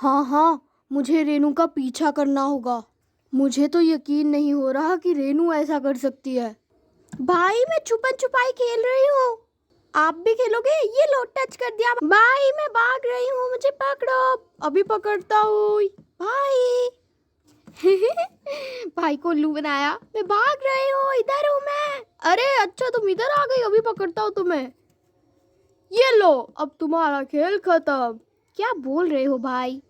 हाँ हाँ, मुझे रेनू का पीछा करना होगा। मुझे तो यकीन नहीं हो रहा कि रेनू ऐसा कर सकती है। भाई मैं छुपन छुपाई खेल रही हूँ, आप भी खेलोगे? ये लो, टच कर दिया। भाई मैं भाग रही हूँ, मुझे पकड़ो। अभी पकड़ता हूँ भाई। भाई को उल्लू बनाया। मैं भाग रही हूँ, इधर हूँ मैं। अरे अच्छा, तुम इधर आ गई, अभी पकड़ता हूँ तुम्हें। ये लो, अब तुम्हारा खेल खत्म। क्या बोल रहे हो भाई?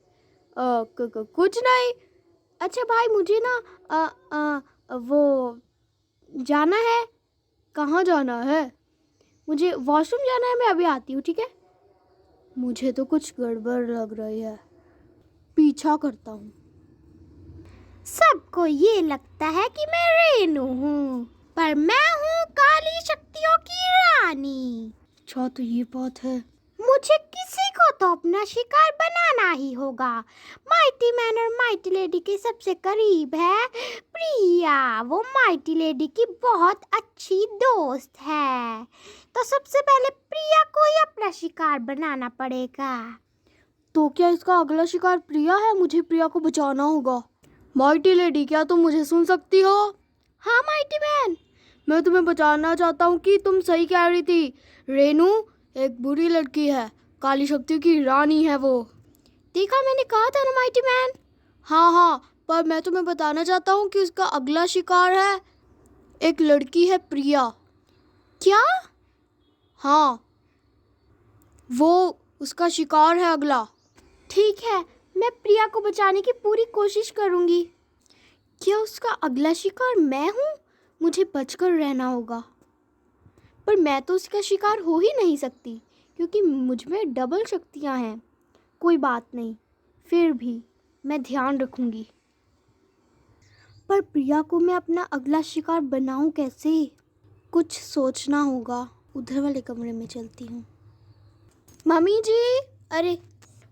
कुछ नहीं। अच्छा भाई, मुझे ना वो जाना है। कहाँ जाना है? मुझे वॉशरूम जाना है, मैं अभी आती हूँ, ठीक है? मुझे तो कुछ गड़बड़ लग रही है, पीछा करता हूँ। सबको ये लगता है कि मैं रेनू हूँ, पर मैं हूँ काली शक्तियों की रानी। अच्छा तो ये बात है। मुझे किसी को तो अपना शिकार बनाना ही होगा। माइटी मैन और माइटी लेडी के सबसे करीब है प्रिया। वो माइटी लेडी की बहुत अच्छी दोस्त है, तो सबसे पहले प्रिया को ही अपना शिकार बनाना पड़ेगा। तो क्या इसका अगला शिकार प्रिया है? मुझे प्रिया को बचाना होगा। माइटी लेडी, क्या तुम मुझे सुन सकती हो? हाँ माइटी मैन, मैं तुम्हें बचाना चाहता हूँ कि तुम सही कह रही थी। रेनू एक बुरी लड़की है, काली शक्तियों की रानी है वो। देखा, मैंने कहा था ना माइटी मैन। हाँ हाँ, पर मैं तुम्हें बताना चाहता हूँ कि उसका अगला शिकार है एक लड़की है प्रिया। क्या? हाँ, वो उसका शिकार है अगला। ठीक है, मैं प्रिया को बचाने की पूरी कोशिश करूँगी। क्या उसका अगला शिकार मैं हूँ? मुझे बचकर रहना होगा। पर मैं तो उसका शिकार हो ही नहीं सकती, क्योंकि मुझ में डबल शक्तियाँ हैं। कोई बात नहीं, फिर भी मैं ध्यान रखूँगी। पर प्रिया को मैं अपना अगला शिकार बनाऊँ कैसे? कुछ सोचना होगा। उधर वाले कमरे में चलती हूँ। मम्मी जी, अरे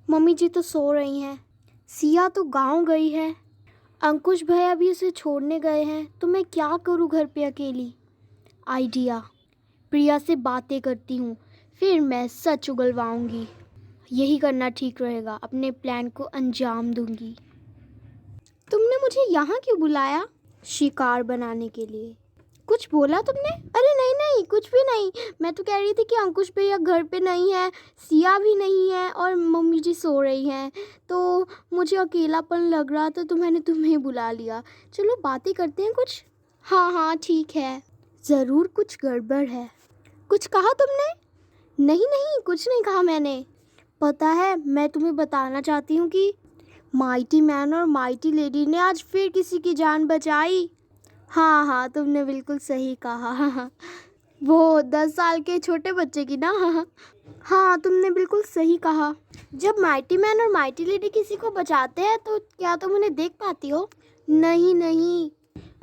मम्मी जी तो सो रही हैं। सिया तो गांव गई है। अंकुश भैया भी उसे छोड़ने गए हैं, तो मैं क्या करूं घर पे अकेली? आइडिया, प्रिया से बातें करती हूँ, फिर मैं सच उगलवाऊंगी। यही करना ठीक रहेगा, अपने प्लान को अंजाम दूंगी। तुमने मुझे यहाँ क्यों बुलाया? शिकार बनाने के लिए। कुछ बोला तुमने? अरे नहीं नहीं, कुछ भी नहीं। मैं तो कह रही थी कि अंकुश भैया घर पे नहीं है, सिया भी नहीं है और मम्मी जी सो रही हैं, तो मुझे अकेलापन लग रहा था, तो मैंने तुम्हें बुला लिया। चलो बातें करते हैं कुछ। हाँ हाँ ठीक है। ज़रूर कुछ गड़बड़ है। कुछ कहा तुमने? नहीं नहीं, कुछ नहीं कहा मैंने। पता है, मैं तुम्हें बताना चाहती हूँ कि माइटी मैन और माइटी लेडी ने आज फिर किसी की जान बचाई। हाँ हाँ, तुमने बिल्कुल सही कहा। वो 10 साल के छोटे बच्चे की ना। हाँ, तुमने बिल्कुल सही कहा। जब माइटी मैन और माइटी लेडी किसी को बचाते हैं तो क्या तुम उन्हें देख पाती हो? नहीं नहीं,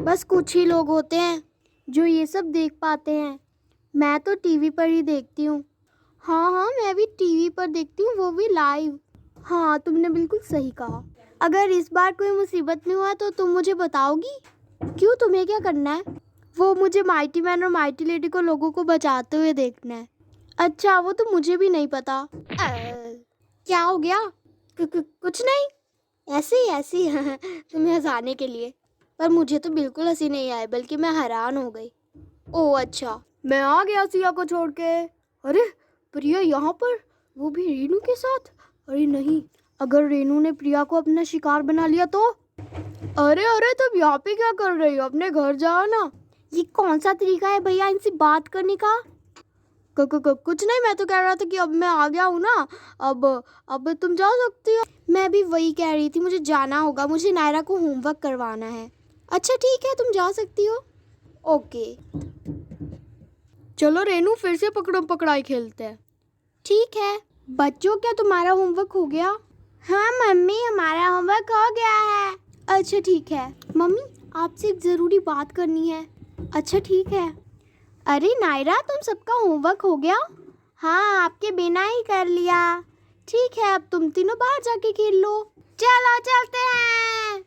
बस कुछ ही लोग होते हैं जो ये सब देख पाते हैं। मैं तो टीवी पर ही देखती हूँ। हाँ हाँ, मैं भी टीवी पर देखती हूँ, वो भी लाइव। हाँ, तुमने बिल्कुल सही कहा। अगर इस बार कोई मुसीबत में हुआ तो तुम मुझे बताओगी? क्यों, तुम्हें क्या करना है? वो मुझे माइटी मैन और माइटी लेडी को लोगों को बचाते हुए देखना है। अच्छा, वो तो मुझे भी नहीं पता। क्या हो गया? कुछ नहीं, ऐसे ही तुम्हें हंसाने के लिए। पर मुझे तो बिल्कुल हंसी नहीं आई, बल्कि मैं हैरान हो गई। ओह अच्छा, मैं आ गया सिया को छोड़ के। अरे प्रिया यहाँ पर, वो भी रेनू के साथ? अरे नहीं, अगर रेनू ने प्रिया को अपना शिकार बना लिया तो? अरे अरे, तुम यहाँ पे क्या कर रही हो? अपने घर जाओ ना। ये कौन सा तरीका है भैया इनसे बात करने का? कुछ नहीं, मैं तो कह रहा था कि अब मैं आ गया हूँ ना, अब तुम जा सकती हो। मैं भी वही कह रही थी, मुझे जाना होगा, मुझे नायरा को होमवर्क करवाना है। अच्छा ठीक है, तुम जा सकती हो। ओके, चलो रेनू, फिर से पकड़म पकड़ाई खेलते हैं। ठीक है। बच्चों, क्या तुम्हारा होमवर्क हो गया? हाँ मम्मी, हमारा होमवर्क हो गया है। अच्छा ठीक है। मम्मी, आपसे एक ज़रूरी बात करनी है। अच्छा ठीक है। अरे नायरा, तुम सबका होमवर्क हो गया? हाँ, आपके बिना ही कर लिया। ठीक है, अब तुम तीनों बाहर जाके खेल लो। चलो चलते हैं।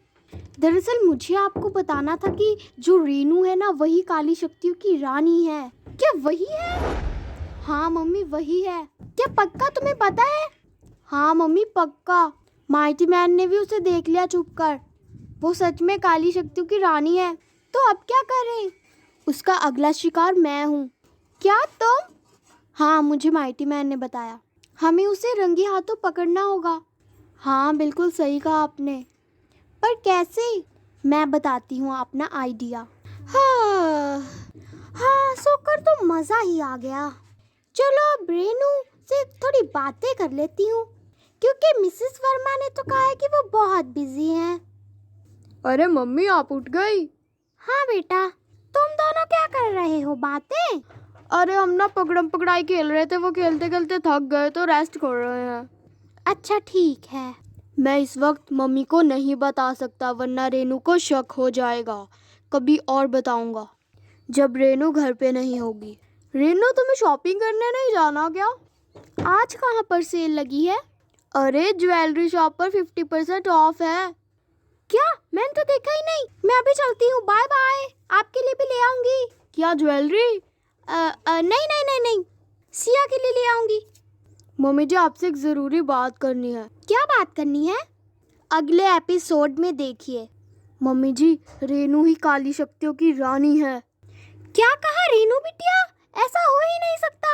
दरअसल मुझे आपको बताना था कि जो रेनू है ना, वही काली शक्तियों की रानी है। क्या वही है? हाँ मम्मी, वही है। क्या पक्का तुम्हें पता है? हाँ मम्मी, पक्का। माइटी मैन ने भी उसे देख लिया छुप कर। वो सच में काली शक्तियों की रानी है। तो अब क्या करें? उसका अगला शिकार मैं हूँ। क्या तुम? हाँ, मुझे माइटी मैन ने बताया। हमें उसे रंगे हाथों पकड़ना होगा। हाँ, बिल्कुल सही कहा आपने। पर कैसे? मैं बताती हूँ अपना आइडिया। हाँ हाँ, सोकर तो मज़ा ही आ गया। चलो अब रेनू से थोड़ी बातें कर लेती हूँ, क्योंकि मिसेस वर्मा ने तो कहा है कि वो बहुत बिजी हैं। अरे मम्मी, आप उठ गई? हाँ बेटा, तुम दोनों क्या कर रहे हो? बातें? अरे हम ना पकड़म पकड़ाई खेल रहे थे, वो खेलते खेलते थक गए तो रेस्ट कर रहे हैं। अच्छा ठीक है। मैं इस वक्त मम्मी को नहीं बता सकता, वरना रेनू को शक हो जाएगा। कभी और बताऊंगा जब रेनू घर पे नहीं होगी। रेनू, तुम्हें शॉपिंग करने नहीं जाना क्या? आज कहाँ पर सेल लगी है? अरे ज्वेलरी शॉप पर 50% ऑफ है। क्या? मैंने तो देखा ही नहीं। मैं अभी चलती हूँ, बाय बाय। आपके लिए भी ले आऊंगी। क्या ज्वेलरी? नहीं नहीं नहीं नहीं, सिया के लिए ले आऊंगी। मम्मी जी, आपसे एक ज़रूरी बात करनी है। क्या बात करनी है? अगले एपिसोड में देखिए। मम्मी जी, रेनू ही काली शक्तियों की रानी है। क्या कहा रेनू बिटिया? ऐसा हो ही नहीं सकता।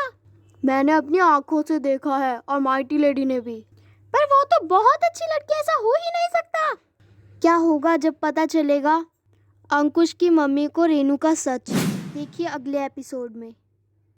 मैंने अपनी आंखों से देखा है, और माइटी लेडी ने भी। पर वो तो बहुत अच्छी लड़की है, ऐसा हो ही नहीं सकता। क्या होगा जब पता चलेगा अंकुश की मम्मी को रेनू का सच? देखिए अगले एपिसोड में।